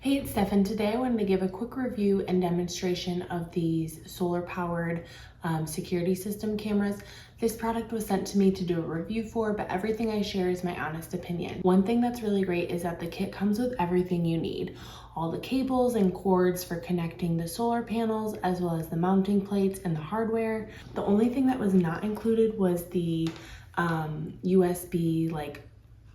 Hey, it's Steph. Today I wanted to give a quick review and demonstration of these solar-powered security system cameras. This product was sent to me to do a review for, but everything I share is my honest opinion. One thing that's really great is that the kit comes with everything you need. All the cables and cords for connecting the solar panels, as well as the mounting plates and the hardware. The only thing that was not included was the USB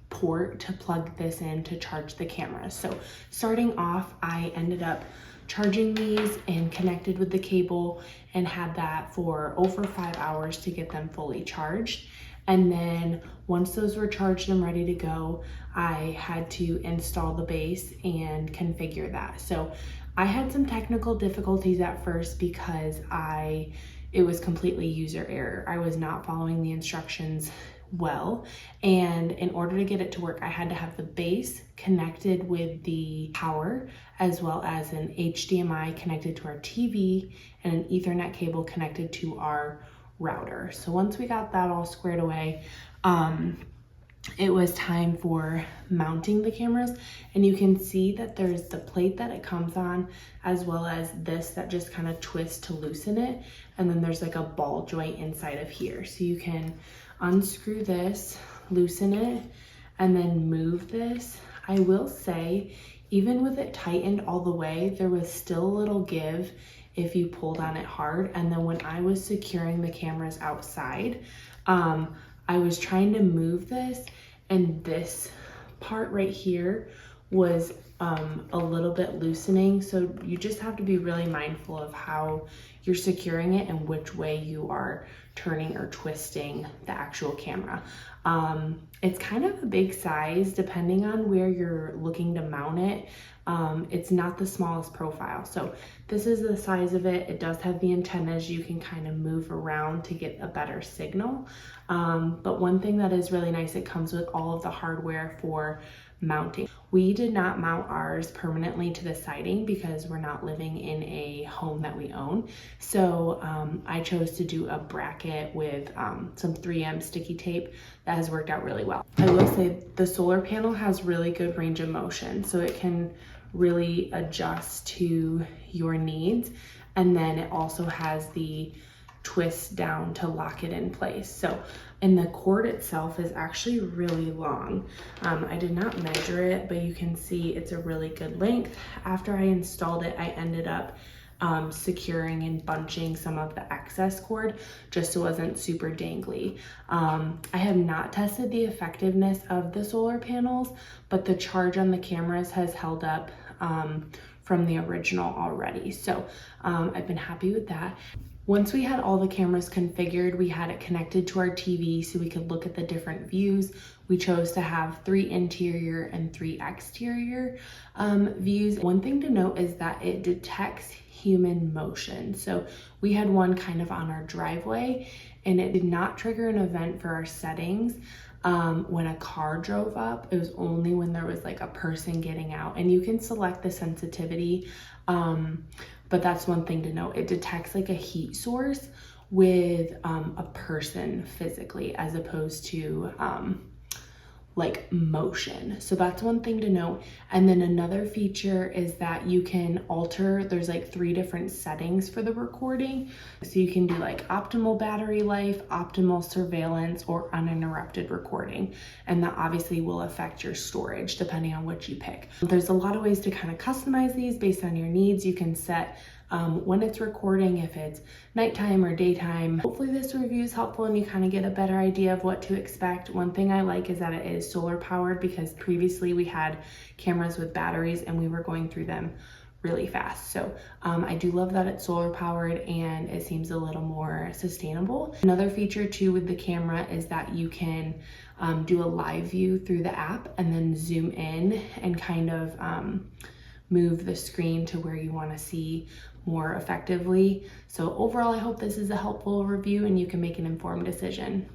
port to plug this in to charge the camera. So starting off, I ended up charging these and connected with the cable and had that for over 5 hours to get them fully charged. And then once those were charged and ready to go, I had to install the base and configure that. So I had some technical difficulties at first because it was completely user error. I was not following the instructions well, and in order to get it to work, I had to have the base connected with the power, as well as an HDMI connected to our TV and an Ethernet cable connected to our router. So once we got that all squared away, it was time for mounting the cameras, and you can see that there's the plate that it comes on, as well as this that just kind of twists to loosen it, and then there's like a ball joint inside of here. So you can unscrew this, loosen it, and then move this. I will say, even with it tightened all the way, there was still a little give if you pulled on it hard. And then when I was securing the cameras outside, I was trying to move this, and this part right here was a little bit loosening. So you just have to be really mindful of how you're securing it and which way you are turning or twisting the actual camera. It's kind of a big size depending on where you're looking to mount it. It's not the smallest profile. So this is the size of it. It does have the antennas you can kind of move around to get a better signal. But one thing that is really nice, it comes with all of the hardware for mounting. We did not mount ours permanently to the siding because we're not living in a home that we own. So I chose to do a bracket with some 3M sticky tape that has worked out really well. I will say the solar panel has really good range of motion, so it can really adjust to your needs. And then it also has the twist down to lock it in place. So, and the cord itself is actually really long. I did not measure it, but you can see it's a really good length. After I installed it, I ended up securing and bunching some of the excess cord just so it wasn't super dangly. I have not tested the effectiveness of the solar panels, but the charge on the cameras has held up from the original already. So I've been happy with that. Once we had all the cameras configured, we had it connected to our TV so we could look at the different views. We chose to have 3 interior and 3 exterior views. One thing to note is that it detects human motion. So we had one kind of on our driveway, and it did not trigger an event for our settings when a car drove up. It was only when there was like a person getting out, and you can select the sensitivity. But that's one thing to note. It detects like a heat source with a person physically, as opposed to like motion. So that's one thing to note. And then another feature is that you can alter, there's like 3 different settings for the recording. So you can do like optimal battery life, optimal surveillance, or uninterrupted recording. And that obviously will affect your storage depending on what you pick. There's a lot of ways to kind of customize these based on your needs. You can set when it's recording, if it's nighttime or daytime. Hopefully this review is helpful and you kind of get a better idea of what to expect. One thing I like is that it is solar powered, because previously we had cameras with batteries and we were going through them really fast. So I do love that it's solar powered and it seems a little more sustainable. Another feature too with the camera is that you can do a live view through the app and then zoom in and kind of move the screen to where you want to see more effectively. So overall, I hope this is a helpful review and you can make an informed decision.